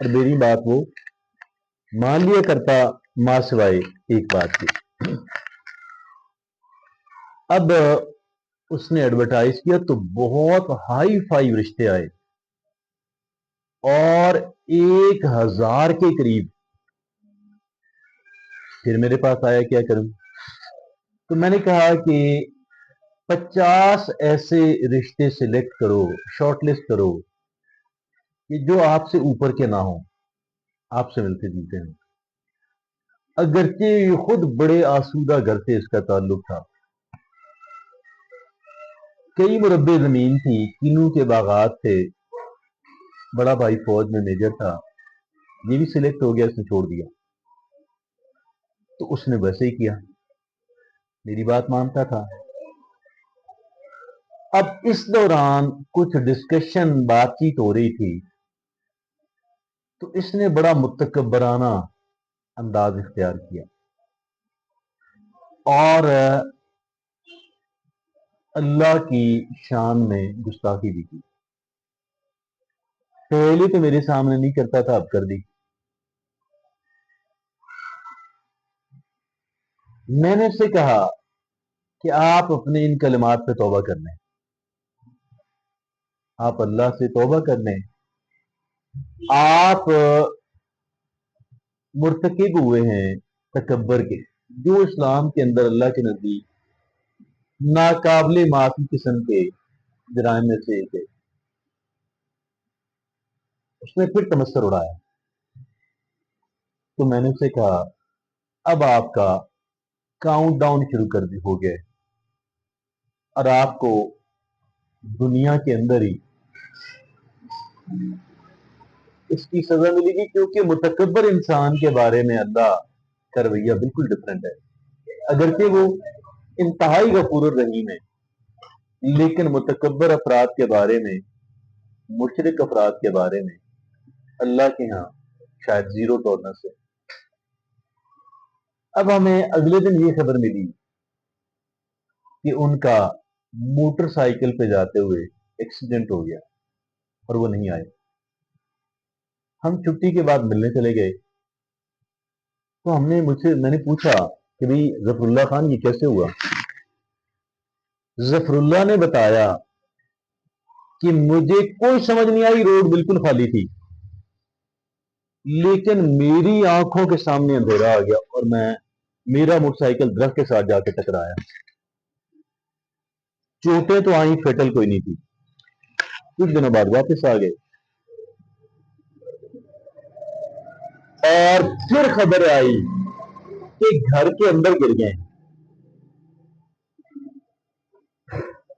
اور میری بات وہ مان لیا کرتا ماں سوائے ایک بات کی۔ اب اس نے ایڈورٹائز کیا تو بہت ہائی فائی رشتے آئے اور 1000 کے قریب۔ پھر میرے پاس آیا کیا کروں، تو میں نے کہا کہ 50 ایسے رشتے سلیکٹ کرو، شارٹ لسٹ کرو کہ جو آپ سے اوپر کے نہ ہوں، آپ سے ملتے جلتے ہیں، اگرچہ یہ خود بڑے آسودہ گھر سے اس کا تعلق تھا، کئی مربع زمین تھی، کنوں کے باغات تھے، بڑا بھائی فوج میں میجر تھا، یہ بھی سلیکٹ ہو گیا، اس نے چھوڑ دیا۔ تو اس نے ویسے ہی کیا، میری بات مانتا تھا۔ اب اس دوران کچھ ڈسکشن بات چیت ہو رہی تھی، تو اس نے بڑا متکبرانہ انداز اختیار کیا اور اللہ کی شان میں گستاخی بھی کی۔ پہلے تو میرے سامنے نہیں کرتا تھا، اب کر دی۔ میں نے اس سے کہا کہ آپ اپنے ان کلمات پہ توبہ کر لیں، آپ اللہ سے توبہ کر لیں، آپ مرتکب ہوئے ہیں تکبر کے، جو اسلام کے اندر اللہ کے نزدیک ناقابل معافی قسم کے جرائم میں سے ایک ہے۔ اس نے پھر تمسخر اڑایا، تو میں نے اسے کہا اب آپ کا کاؤنٹ ڈاؤن شروع کر دی ہو گئے، اور آپ کو دنیا کے اندر ہی اس کی سزا ملے گی، کیونکہ متکبر انسان کے بارے میں اللہ کا رویہ بالکل ڈفرینٹ ہے۔ اگرچہ وہ انتہائی غفور الرحیم ہے، لیکن متکبر افراد کے بارے میں، مشرک افراد کے بارے میں اللہ کے ہاں شاید زیرو ٹالرنس ہے۔ اب ہمیں اگلے دن یہ خبر ملی کہ ان کا موٹر سائیکل پہ جاتے ہوئے ایکسیڈنٹ ہو گیا اور وہ نہیں آئے۔ ہم چھٹی کے بعد ملنے چلے گئے، تو میں نے پوچھا کہ بھئی ظفر اللہ خان یہ کیسے ہوا؟ ظفر اللہ نے بتایا کہ مجھے کوئی سمجھ نہیں آئی، روڈ بالکل خالی تھی، لیکن میری آنکھوں کے سامنے اندھیرا آ گیا اور میرا موٹر سائیکل درخت کے ساتھ جا کے ٹکرایا۔ چوٹیں تو آئیں، فیٹل کوئی نہیں تھی۔ کچھ دنوں بعد واپس آ گئے اور پھر خبر آئی کہ گھر کے اندر گر گئے۔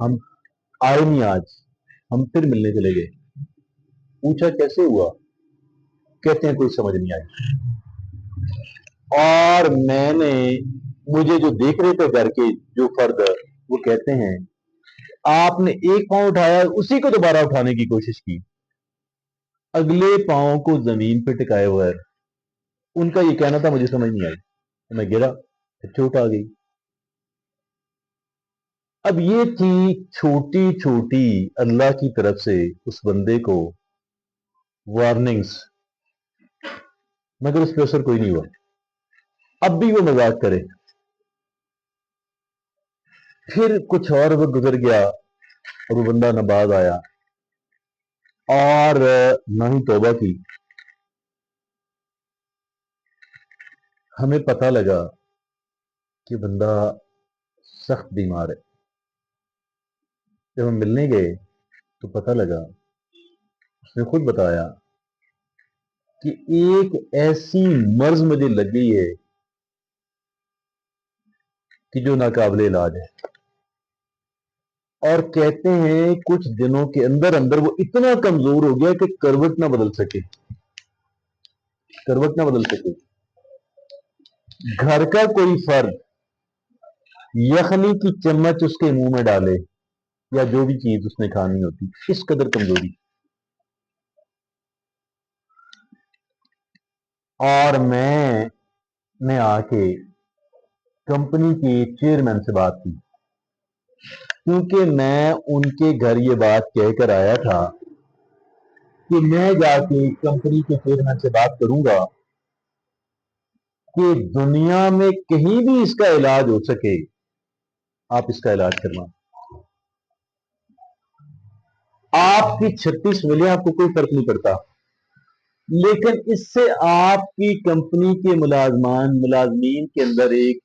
ہم آئے نہیں آج، ہم پھر ملنے چلے گئے، پوچھا کیسے ہوا؟ کہتے ہیں کوئی سمجھ نہیں آئی۔ اور مجھے جو دیکھ رہے تھے گھر کے جو فرد، وہ کہتے ہیں آپ نے ایک پاؤں اٹھایا، اسی کو دوبارہ اٹھانے کی کوشش کی، اگلے پاؤں کو زمین پہ ٹکائے ہوئے۔ ان کا یہ کہنا تھا مجھے سمجھ نہیں آئی، میں گرا، چوٹ آ گئی۔ اب یہ تھی چھوٹی چھوٹی اللہ کی طرف سے اس بندے کو وارننگز، مگر اس پہ اثر کوئی نہیں ہوا۔ اب بھی وہ مذاق کرے۔ پھر کچھ اور وقت گزر گیا اور وہ بندہ نہ باز آیا اور نہ ہی توبہ کی۔ ہمیں پتہ لگا کہ بندہ سخت بیمار ہے۔ جب ہم ملنے گئے تو پتہ لگا، اس نے خود بتایا کہ ایک ایسی مرض مجھے لگ گئی ہے کہ جو ناقابل علاج ہے، اور کہتے ہیں کچھ دنوں کے اندر اندر وہ اتنا کمزور ہو گیا کہ کروٹ نہ بدل سکے، کروٹ نہ بدل سکے۔ گھر کا کوئی فرد یخنی کی چمچ اس کے منہ میں ڈالے یا جو بھی چیز اس نے کھانی ہوتی، اس قدر کمزوری۔ اور میں نے آ کے کمپنی کے چیئرمین سے بات کی، کیونکہ میں ان کے گھر یہ بات کہہ کر آیا تھا کہ میں جا کے کمپنی کے چیئرمین سے بات کروں گا کہ دنیا میں کہیں بھی اس کا علاج ہو سکے، آپ اس کا علاج کرنا، آپ کی 36 ملیں آپ کو کوئی فرق نہیں پڑتا، لیکن اس سے آپ کی کمپنی کے ملازمین کے اندر ایک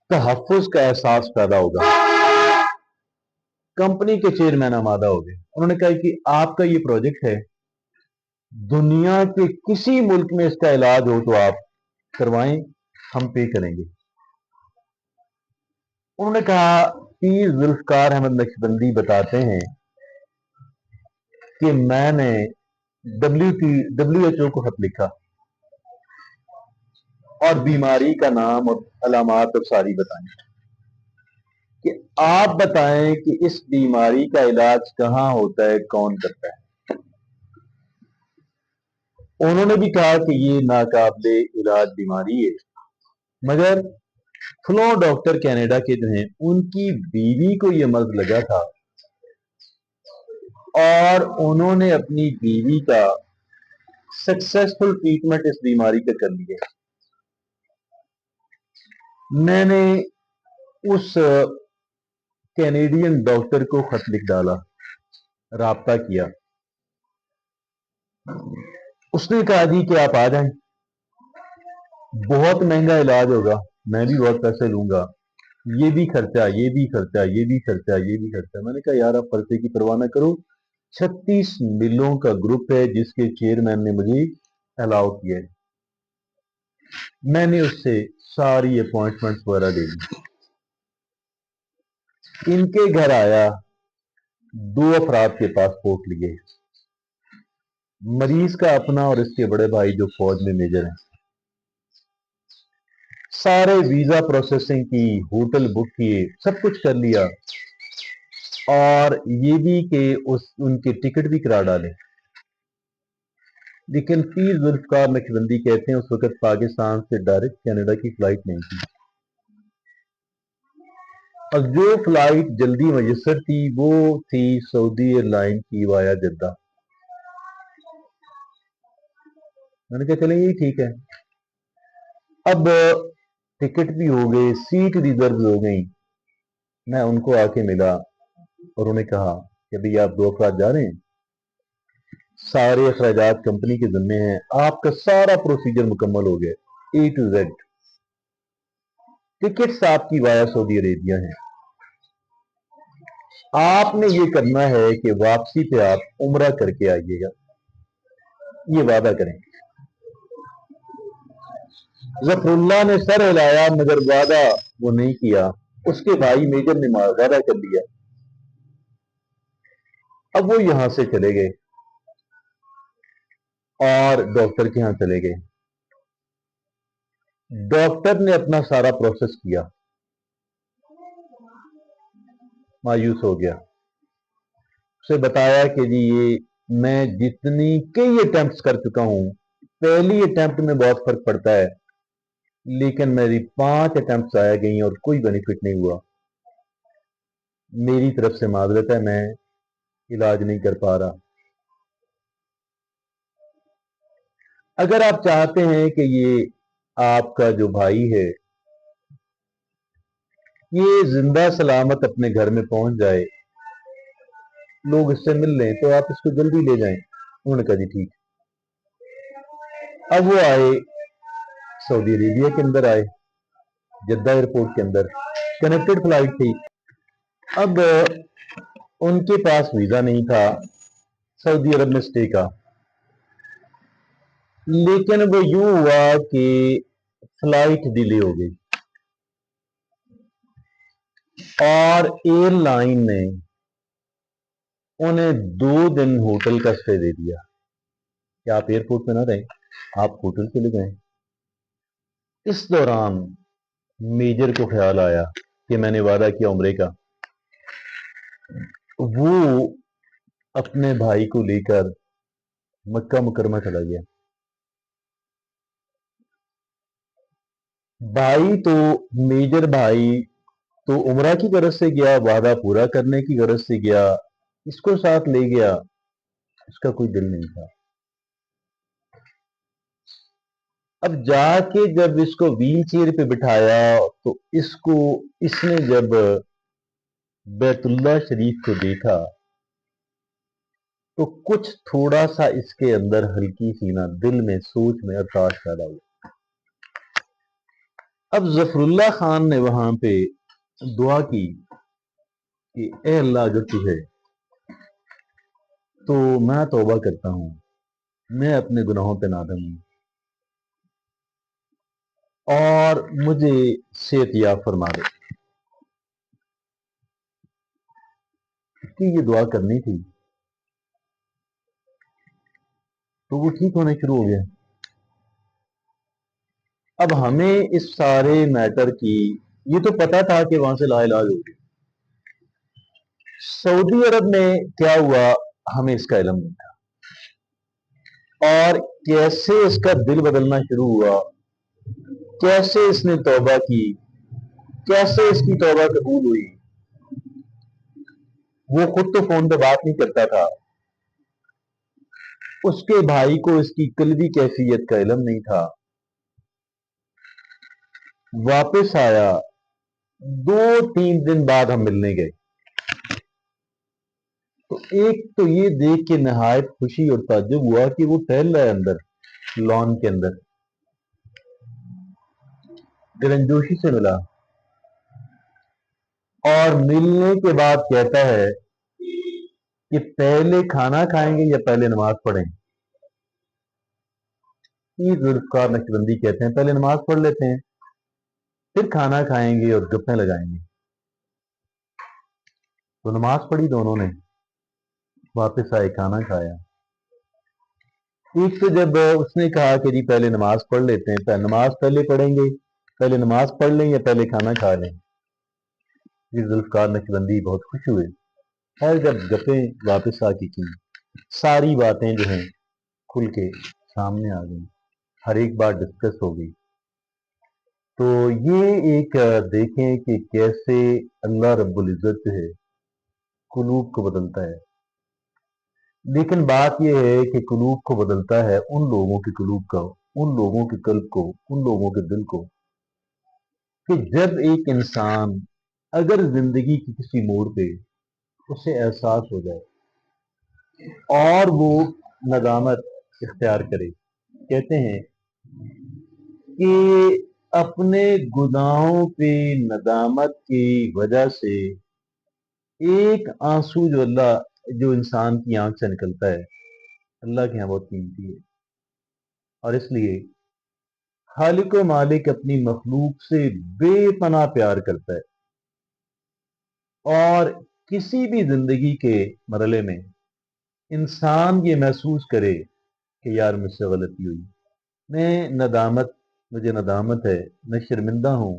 تحفظ کا احساس پیدا ہوگا۔ کمپنی کے چیئرمین آمادہ ہو گئے، انہوں نے کہا کہ آپ کا یہ پروجیکٹ ہے، دنیا کے کسی ملک میں اس کا علاج ہو تو آپ کروائیں، ہم پے کریں گے۔ انہوں نے کہا پیر ذوالفقار احمد نقشبندی بتاتے ہیں کہ میں نے WHO کو خط لکھا اور بیماری کا نام اور علامات اور ساری بتائیں کہ آپ بتائیں کہ اس بیماری کا علاج کہاں ہوتا ہے، کون کرتا ہے۔ انہوں نے بھی کہا کہ یہ ناقابل علاج بیماری ہے، مگر فلو ڈاکٹر کینیڈا کے جو ہیں ان کی بیوی کو یہ مرض لگا تھا اور انہوں نے اپنی بیوی کا سکسیسفل ٹریٹمنٹ اس بیماری کا کر لیا۔ میں نے اس کینیڈین ڈاکٹر کو خط لکھ ڈالا، رابطہ کیا، اس نے کہا جی کہ آپ آ جائیں، بہت مہنگا علاج ہوگا، میں بھی بہت پیسے لوں گا، یہ بھی خرچہ، یہ بھی خرچہ، یہ بھی خرچہ، یہ بھی خرچہ۔ میں نے کہا یار آپ خرچے کی پرواہ نہ کرو، 36 ملوں کا گروپ ہے جس کے چیئرمین نے مجھے الاؤ کیا ہے، میں نے اس سے ساری اپوائنٹمنٹ وغیرہ دے دی۔ ان کے گھر آیا، 2 افراد کے پاسپورٹ لیے، مریض کا اپنا اور اس کے بڑے بھائی جو فوج میں میجر ہیں، سارے ویزا پروسیسنگ کی، ہوٹل بک کیے، سب کچھ کر لیا، اور یہ بھی کہ ان کے ٹکٹ بھی کرا ڈالے۔ لیکن پیر ذوالفقار نقشبندی کہتے ہیں اس وقت پاکستان سے ڈائریکٹ کینیڈا کی فلائٹ نہیں تھی، اور جو فلائٹ جلدی میسر تھی وہ تھی سعودی ایئر لائن کی وایا جدہ۔ میں نے کہا چلیں یہ ٹھیک ہے، اب ٹکٹ بھی ہو گئے، سیٹ ریزرو ہو گئی۔ میں ان کو آ کے ملا اور انہیں کہا کہ بھئی آپ 2 افراد جا رہے ہیں، سارے اخراجات کمپنی کے ذمے ہیں، آپ کا سارا پروسیجر مکمل ہو گیا A to Z، ٹکٹس آپ کی وایا سعودی عربیہ ہیں، آپ نے یہ کرنا ہے کہ واپسی پہ آپ عمرہ کر کے آئیے گا، یہ وعدہ کریں۔ ظفر اللہ نے سر ہلایا مگر وعدہ وہ نہیں کیا، اس کے بھائی میجر نے وعدہ کر لیا۔ اب وہ یہاں سے چلے گئے اور ڈاکٹر کے ہاں چلے گئے، ڈاکٹر نے اپنا سارا پروسیس کیا، مایوس ہو گیا، اسے بتایا کہ جی یہ میں جتنی کئی اٹیمپٹس کر چکا ہوں، پہلی اٹیمپٹ میں بہت فرق پڑتا ہے، لیکن میری 5 اٹیمپٹس آیا گئی اور کوئی بینیفٹ نہیں ہوا، میری طرف سے معذرت ہے، میں علاج نہیں کر پا رہا۔ اگر آپ چاہتے ہیں کہ یہ آپ کا جو بھائی ہے یہ زندہ سلامت اپنے گھر میں پہنچ جائے، لوگ اس سے مل لیں، تو آپ اس کو جلدی لے جائیں۔ انہوں نے کہا جی ٹھیک۔ اب وہ آئے، سعودی عربیہ کے اندر آئے، جدہ ایئرپورٹ کے اندر، کنیکٹڈ فلائٹ تھی۔ اب ان کے پاس ویزا نہیں تھا سعودی عرب میں سٹے کا، لیکن وہ یوں ہوا کہ فلائٹ ڈیلے ہو گئی اور ایئر لائن نے انہیں 2 دن ہوٹل کا سٹے دے دیا کہ آپ ایئرپورٹ میں نہ رہیں، آپ ہوٹل چلے جائیں۔ اس دوران میجر کو خیال آیا کہ میں نے وعدہ کیا عمرے کا، وہ اپنے بھائی کو لے کر مکہ مکرمہ چلا گیا۔ بھائی تو میجر بھائی تو عمرہ کی غرض سے گیا، وعدہ پورا کرنے کی غرض سے گیا، اس کو ساتھ لے گیا، اس کا کوئی دل نہیں تھا. اب جا کے جب اس کو ویل چیئر پہ بٹھایا تو اس نے جب بیت اللہ شریف کو دیکھا تو کچھ تھوڑا سا اس کے اندر ہلکی سی نا دل میں سوچ میں ارتاش پیدا ہوا. اب ظفر اللہ خان نے وہاں پہ دعا کی کہ اے اللہ اگر تجھے تو میں توبہ کرتا ہوں، میں اپنے گناہوں پہ نادم ہوں اور مجھے صحت یاب فرما دے. کہ یہ دعا کرنی تھی تو وہ ٹھیک ہونے شروع ہو گیا. اب ہمیں اس سارے میٹر کی یہ تو پتا تھا کہ وہاں سے لا علاج ہوگی. سعودی عرب میں کیا ہوا ہمیں اس کا علم نہیں تھا، اور کیسے اس کا دل بدلنا شروع ہوا، کیسے اس نے توبہ کی، کیسے اس کی توبہ قبول ہوئی. وہ خود تو فون پہ بات نہیں کرتا تھا، اس کے بھائی کو اس کی قلبی کیفیت کا علم نہیں تھا. واپس آیا، 2-3 دن بعد ہم ملنے گئے تو ایک تو یہ دیکھ کے نہایت خوشی اور تعجب ہوا کہ وہ ٹہل رہا ہے اندر لان کے اندر. گرنجوشی سے ملا اور ملنے کے بعد کہتا ہے کہ پہلے کھانا کھائیں گے یا پہلے نماز پڑھیں. یہ ذوالفقار نقشبندی کہتے ہیں پہلے نماز پڑھ لیتے ہیں پھر کھانا کھائیں گے اور گپیں لگائیں گے. تو نماز پڑھی دونوں نے، واپس آئے، کھانا کھایا. ایک تو جب اس نے کہا کہ جی پہلے نماز پڑھ لیتے ہیں، پہلے نماز پہلے پڑھیں گے، پہلے نماز پڑھ لیں یا پہلے کھانا کھا لیں. یہ ذوالفقار نقشبندی بہت خوش ہوئے. خیر جب گپیں واپس آ کی کی ساری باتیں جو ہیں کھل کے سامنے آ گئیں، ہر ایک بات ڈسکس ہو گئی. تو یہ ایک دیکھیں کہ کیسے اللہ رب العزت جو ہے قلوب کو بدلتا ہے. لیکن بات یہ ہے کہ قلوب کو بدلتا ہے ان لوگوں کے قلوب کا، ان لوگوں کے قلب کو، ان لوگوں کے دل کو کہ جب ایک انسان اگر زندگی کی کسی موڑ پہ اسے احساس ہو جائے اور وہ ندامت اختیار کرے. کہتے ہیں کہ اپنے گناہوں پہ ندامت کی وجہ سے ایک آنسو جو انسان کی آنکھ سے نکلتا ہے اللہ کے یہاں بہت قیمتی ہے. اور اس لیے خالق و مالک اپنی مخلوق سے بے پناہ پیار کرتا ہے. اور کسی بھی زندگی کے مرحلے میں انسان یہ محسوس کرے کہ یار مجھ سے غلطی ہوئی، مجھے ندامت ہے، میں شرمندہ ہوں،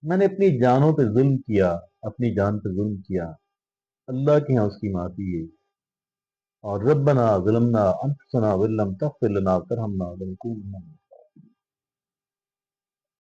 میں نے اپنی جانوں پہ ظلم کیا، اپنی جان پہ ظلم کیا، اللہ کے یہاں اس کی معافی ہے. اور ربنا ظلمنا انفسنا وان لم تغفر لنا وترحمنا لنکونن